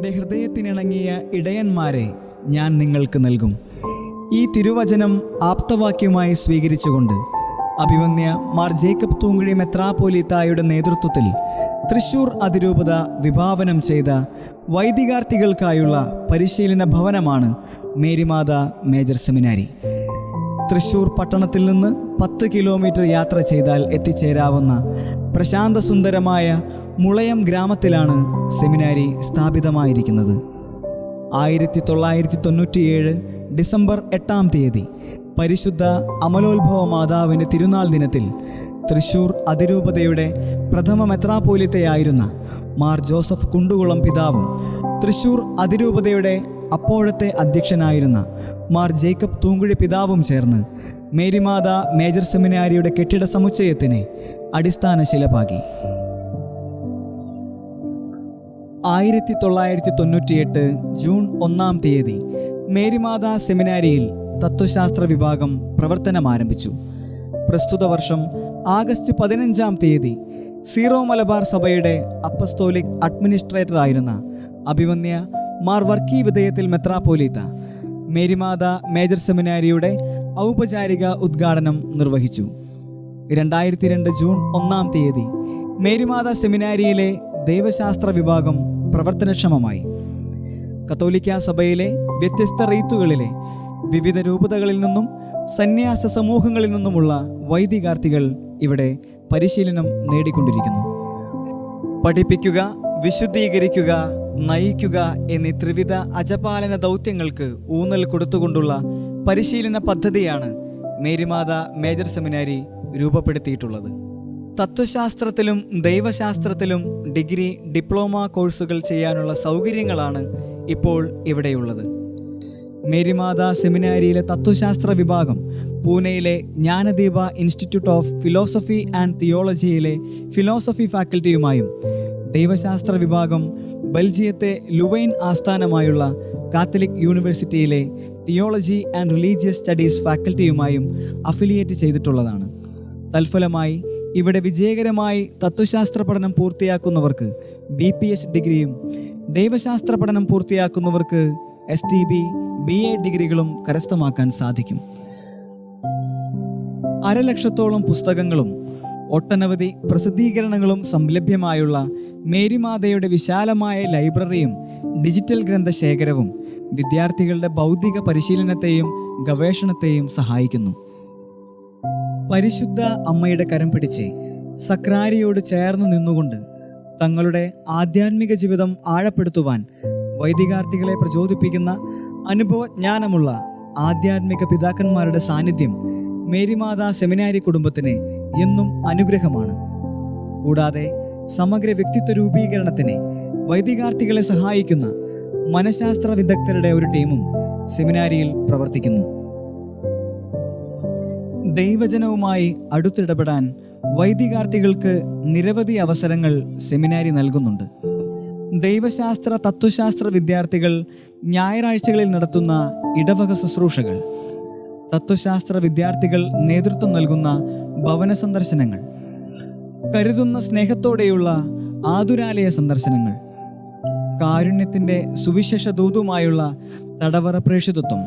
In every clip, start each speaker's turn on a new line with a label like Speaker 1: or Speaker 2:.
Speaker 1: എൻ്റെ ഹൃദയത്തിനിണങ്ങിയ ഇടയന്മാരെ ഞാൻ നിങ്ങൾക്ക് നൽകും. ഈ തിരുവചനം ആപ്തവാക്യമായി സ്വീകരിച്ചുകൊണ്ട് അഭിവന്യ മാർ ജേക്കബ് തൂങ്കുഴി മെത്രാപ്പോലീത്തായുടെ നേതൃത്വത്തിൽ തൃശൂർ അതിരൂപത വിഭാവനം ചെയ്ത വൈദികാർത്ഥികൾക്കായുള്ള പരിശീലന ഭവനമാണ് മേരിമാതാ മേജർ സെമിനാരി. തൃശൂർ പട്ടണത്തിൽ നിന്ന് 10 കിലോമീറ്റർ യാത്ര ചെയ്താൽ എത്തിച്ചേരാവുന്ന പ്രശാന്തസുന്ദരമായ മുളയം ഗ്രാമത്തിലാണ് സെമിനാരി സ്ഥാപിതമായിരിക്കുന്നത്. 1997 ഡിസംബർ 8-ാം തീയതി പരിശുദ്ധ അമലോത്ഭവ മാതാവിൻ്റെ തിരുനാൾ ദിനത്തിൽ തൃശൂർ അതിരൂപതയുടെ പ്രഥമ മെത്രാപ്പോലീത്തയായിരുന്ന മാർ ജോസഫ് കുണ്ടുകുളം പിതാവും തൃശൂർ അതിരൂപതയുടെ അപ്പോഴത്തെ അധ്യക്ഷനായിരുന്ന മാർ ജേക്കബ് തൂങ്കുഴി പിതാവും ചേർന്ന് മേരിമാതാ മേജർ സെമിനാരിയുടെ കെട്ടിട സമുച്ചയത്തിന് അടിസ്ഥാന ശില പാകി. 1998 ജൂൺ 1-ാം തീയതി മേരിമാതാ സെമിനാരിയിൽ തത്വശാസ്ത്ര വിഭാഗം പ്രവർത്തനം ആരംഭിച്ചു. പ്രസ്തുത വർഷം ആഗസ്റ്റ് 15-ാം തീയതി സീറോ മലബാർ സഭയുടെ അപ്പസ്തോലിക് അഡ്മിനിസ്ട്രേറ്റർ ആയിരുന്ന അഭിവന്യ മാർ വർക്കി വിധേയത്തിൽ മെത്രാപ്പോലീത്ത മേരിമാതാ മേജർ സെമിനാരിയുടെ ഔപചാരിക ഉദ്ഘാടനം നിർവഹിച്ചു. 2002 ജൂൺ 1-ാം തീയതി മേരിമാതാ സെമിനാരിയിലെ ദൈവശാസ്ത്ര വിഭാഗം പ്രവർത്തനക്ഷമമായി. കത്തോലിക്കാ സഭയിലെ വ്യത്യസ്ത റീത്തുകളിലെ വിവിധ രൂപതകളിൽ നിന്നും സന്യാസ സമൂഹങ്ങളിൽ നിന്നുമുള്ള വൈദികാർത്ഥികൾ ഇവിടെ പരിശീലനം നേടിക്കൊണ്ടിരിക്കുന്നു. പഠിപ്പിക്കുക, വിശുദ്ധീകരിക്കുക, നയിക്കുക എന്നീ ത്രിവിധ അജപാലന ദൗത്യങ്ങൾക്ക് ഊന്നൽ കൊടുത്തുകൊണ്ടുള്ള പരിശീലന പദ്ധതിയാണ് മേരിമാതാ മേജർ സെമിനാരി രൂപപ്പെടുത്തിയിട്ടുള്ളത്. തത്വശാസ്ത്രത്തിലും ദൈവശാസ്ത്രത്തിലും ഡിഗ്രി, ഡിപ്ലോമ കോഴ്സുകൾ ചെയ്യാനുള്ള സൗകര്യങ്ങളാണ് ഇപ്പോൾ ഇവിടെയുള്ളത്. മേരിമാതാ സെമിനാരിയിലെ തത്വശാസ്ത്ര വിഭാഗം പൂനെയിലെ Jnanadeepa institute of philosophy and തിയോളജിയിലെ ഫിലോസഫി ഫാക്കൽറ്റിയുമായും ദൈവശാസ്ത്ര വിഭാഗം ബെൽജിയത്തെ ലുവൈൻ ആസ്ഥാനമായുള്ള കാത്തലിക് യൂണിവേഴ്സിറ്റിയിലെ തിയോളജി ആൻഡ് റിലീജിയസ് സ്റ്റഡീസ് ഫാക്കൽറ്റിയുമായും അഫിലിയേറ്റ് ചെയ്തിട്ടുള്ളതാണ്. തൽഫലമായി ഇവിടെ വിജയകരമായി തത്വശാസ്ത്ര പഠനം പൂർത്തിയാക്കുന്നവർക്ക് BPH ഡിഗ്രിയും ദൈവശാസ്ത്ര പഠനം പൂർത്തിയാക്കുന്നവർക്ക് STB, BA ഡിഗ്രികളും കരസ്ഥമാക്കാൻ സാധിക്കും. 1,00,000-ഓളം പുസ്തകങ്ങളും ഒട്ടനവധി പ്രസിദ്ധീകരണങ്ങളും സംലഭ്യമായുള്ള മേരിമാതയുടെ വിശാലമായ ലൈബ്രറിയും ഡിജിറ്റൽ ഗ്രന്ഥശേഖരവും വിദ്യാർത്ഥികളുടെ ബൗദ്ധിക പരിശീലനത്തെയും ഗവേഷണത്തെയും സഹായിക്കുന്നു. പരിശുദ്ധ അമ്മയുടെ കരം പിടിച്ച് സക്രാരിയോട് ചേർന്ന് നിന്നുകൊണ്ട് തങ്ങളുടെ ആധ്യാത്മിക ജീവിതം ആഴപ്പെടുത്തുവാൻ വൈദികാർത്ഥികളെ പ്രചോദിപ്പിക്കുന്ന അനുഭവജ്ഞാനമുള്ള ആധ്യാത്മിക പിതാക്കന്മാരുടെ സാന്നിധ്യം മേരിമാതാ സെമിനാരി കുടുംബത്തിന് എന്നും അനുഗ്രഹമാണ്. കൂടാതെ സമഗ്ര വ്യക്തിത്വ രൂപീകരണത്തിന് വൈദികാർത്ഥികളെ സഹായിക്കുന്ന മനഃശാസ്ത്ര വിദഗ്ധരുടെ ഒരു ടീമും സെമിനാരിയിൽ പ്രവർത്തിക്കുന്നു. ദൈവജനവുമായി അടുത്തിടപെടാൻ വൈദികാർത്ഥികൾക്ക് നിരവധി അവസരങ്ങൾ സെമിനാരി നൽകുന്നുണ്ട്. ദൈവശാസ്ത്ര, തത്വശാസ്ത്ര വിദ്യാർത്ഥികൾ ഞായറാഴ്ചകളിൽ നടത്തുന്ന ഇടവക ശുശ്രൂഷകൾ, തത്വശാസ്ത്ര വിദ്യാർത്ഥികൾ നേതൃത്വം നൽകുന്ന ഭവന സന്ദർശനങ്ങൾ, കരുതുന്ന സ്നേഹത്തോടെയുള്ള ആതുരാലയ സന്ദർശനങ്ങൾ, കാരുണ്യത്തിൻ്റെ സുവിശേഷ ദൂതുമായുള്ള തടവറ പ്രേക്ഷിതത്വം,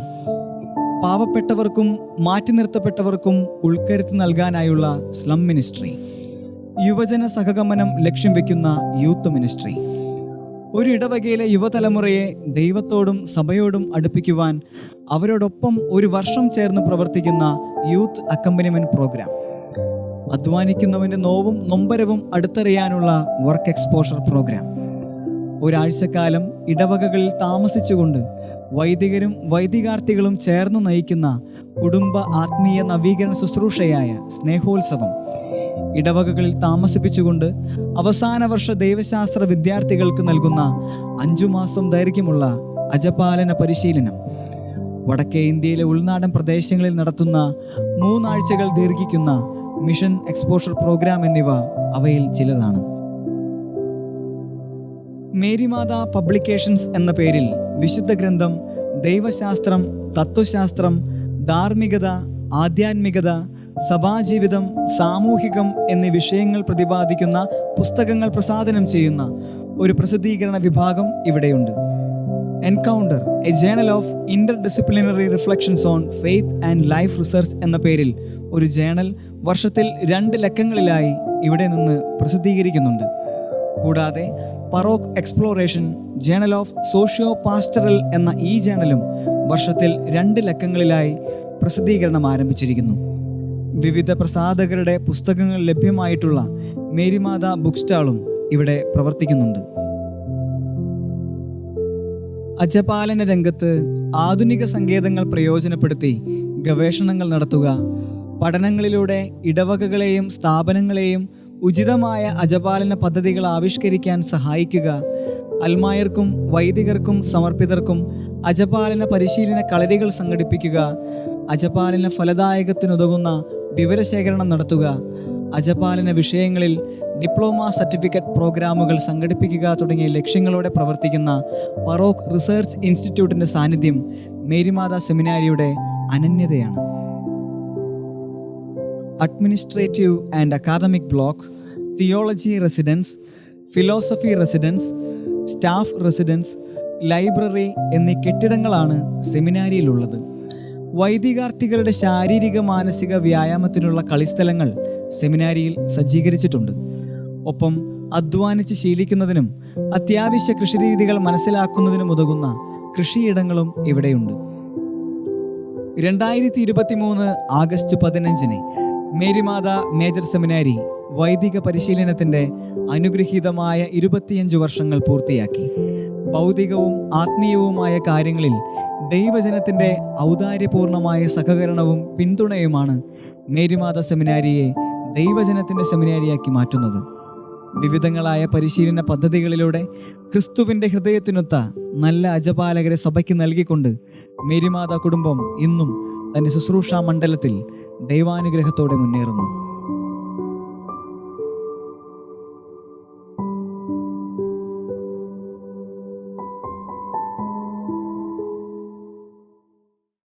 Speaker 1: പാവപ്പെട്ടവർക്കും മാറ്റി നിർത്തപ്പെട്ടവർക്കും ഉൾക്കരുത്ത് നൽകാനായുള്ള സ്ലം മിനിസ്ട്രി, യുവജന സഹഗമനം ലക്ഷ്യം വയ്ക്കുന്ന യൂത്ത് മിനിസ്ട്രി, ഒരു ഇടവകയിലെ യുവതലമുറയെ ദൈവത്തോടും സഭയോടും അടുപ്പിക്കുവാൻ അവരോടൊപ്പം ഒരു വർഷം ചേർന്ന് പ്രവർത്തിക്കുന്ന യൂത്ത് അക്കമ്പനിമെന്റ് പ്രോഗ്രാം, അധ്വാനിക്കുന്നവൻ്റെ നോവും നൊമ്പരവും അടുത്തറിയാനുള്ള വർക്ക് എക്സ്പോഷർ പ്രോഗ്രാം, ഒരാഴ്ചക്കാലം ഇടവകകളിൽ താമസിച്ചുകൊണ്ട് വൈദികരും വൈദികാർത്ഥികളും ചേർന്ന് നയിക്കുന്ന കുടുംബ ആത്മീയ നവീകരണ ശുശ്രൂഷയായ സ്നേഹോത്സവം, ഇടവകകളിൽ താമസിപ്പിച്ചുകൊണ്ട് അവസാന വർഷ ദൈവശാസ്ത്ര വിദ്യാർത്ഥികൾക്ക് നൽകുന്ന 5 മാസം ദൈർഘ്യമുള്ള അജപാലന പരിശീലനം, വടക്കേ ഇന്ത്യയിലെ ഉൾനാടൻ പ്രദേശങ്ങളിൽ നടത്തുന്ന 3 ആഴ്ചകൾ ദീർഘിക്കുന്ന മിഷൻ എക്സ്പോഷർ പ്രോഗ്രാം എന്നിവ അവയിൽ ചിലതാണ്. മേരിമാതാ പബ്ലിക്കേഷൻസ് എന്ന പേരിൽ വിശുദ്ധ ഗ്രന്ഥം, ദൈവശാസ്ത്രം, തത്വശാസ്ത്രം, ധാർമ്മികത, ആധ്യാത്മികത, സഭാജീവിതം, സാമൂഹികം എന്നീ വിഷയങ്ങൾ പ്രതിപാദിക്കുന്ന പുസ്തകങ്ങൾ പ്രസാധനം ചെയ്യുന്ന ഒരു പ്രസിദ്ധീകരണ വിഭാഗം ഇവിടെയുണ്ട്. Encounter, A journal of interdisciplinary reflections on faith and life research എന്ന പേരിൽ ഒരു ജേണൽ വർഷത്തിൽ 2 ലക്കങ്ങളിലായി ഇവിടെ നിന്ന് പ്രസിദ്ധീകരിക്കുന്നുണ്ട്. കൂടാതെ Paroc exploration, journal of socio pastoral എന്ന ഈ ജേണലും വർഷത്തിൽ 2 ലക്കങ്ങളിലായി പ്രസിദ്ധീകരണം ആരംഭിച്ചിരിക്കുന്നു. വിവിധ പ്രസാധകരുടെ പുസ്തകങ്ങൾ ലഭ്യമായിട്ടുള്ള മേരിമാത ബുക്ക് സ്റ്റാളും ഇവിടെ പ്രവർത്തിക്കുന്നുണ്ട്. അജപാലന രംഗത്ത് ആധുനിക സങ്കേതങ്ങൾ പ്രയോജനപ്പെടുത്തി ഗവേഷണങ്ങൾ നടത്തുക, പഠനങ്ങളിലൂടെ ഇടവകകളെയും സ്ഥാപനങ്ങളെയും ഉചിതമായ അജപാലന പദ്ധതികൾ ആവിഷ്കരിക്കാൻ സഹായിക്കുക, അൽമായർക്കും വൈദികർക്കും സമർപ്പിതർക്കും അജപാലന പരിശീലന കളരികൾ സംഘടിപ്പിക്കുക, അജപാലന ഫലദായകത്തിനുതകുന്ന വിവരശേഖരണം നടത്തുക, അജപാലന വിഷയങ്ങളിൽ ഡിപ്ലോമ സർട്ടിഫിക്കറ്റ് പ്രോഗ്രാമുകൾ സംഘടിപ്പിക്കുക തുടങ്ങിയ ലക്ഷ്യങ്ങളോടെ പ്രവർത്തിക്കുന്ന പറോക്ക് റിസർച്ച് ഇൻസ്റ്റിറ്റ്യൂട്ടിൻ്റെ സാന്നിധ്യം മേരിമാത സെമിനാരിയുടെ അനന്യതയാണ്. Administrative and academic block, theology residence, philosophy residence, staff residence, library എന്നീ കെട്ടിടങ്ങളാണ് സെമിനാരിയിലുള്ളത്. വൈദികാർത്ഥികളുടെ ശാരീരിക മാനസിക വ്യായാമത്തിനുള്ള കളിസ്ഥലങ്ങൾ സെമിനാരിയിൽ സജ്ജീകരിച്ചിട്ടുണ്ട്. ഒപ്പം അധ്വാനിച്ച് ശീലിക്കുന്നതിനും അത്യാവശ്യ കൃഷിരീതികൾ മനസ്സിലാക്കുന്നതിനും ഉതകുന്ന കൃഷിയിടങ്ങളും ഇവിടെയുണ്ട്. 2023 ആഗസ്റ്റ് 15 മേരിമാത മേജർ സെമിനാരി വൈദിക പരിശീലനത്തിൻ്റെ അനുഗ്രഹീതമായ 25 വർഷങ്ങൾ പൂർത്തിയാക്കി. ഭൗതികവും ആത്മീയവുമായ കാര്യങ്ങളിൽ ദൈവജനത്തിൻ്റെ ഔദാര്യപൂർണമായ സഹകരണവും പിന്തുണയുമാണ് മേരിമാത സെമിനാരിയെ ദൈവജനത്തിൻ്റെ സെമിനാരിയാക്കി മാറ്റുന്നത്. വിവിധങ്ങളായ പരിശീലന പദ്ധതികളിലൂടെ ക്രിസ്തുവിൻ്റെ ഹൃദയത്തിനൊത്ത നല്ല അജപാലകരെ സഭയ്ക്ക് നൽകിക്കൊണ്ട് മേരിമാത കുടുംബം ഇന്നും തൻ്റെ ശുശ്രൂഷാ മണ്ഡലത്തിൽ ദൈവാനുഗ്രഹത്തോടെ മുന്നേറുന്നു.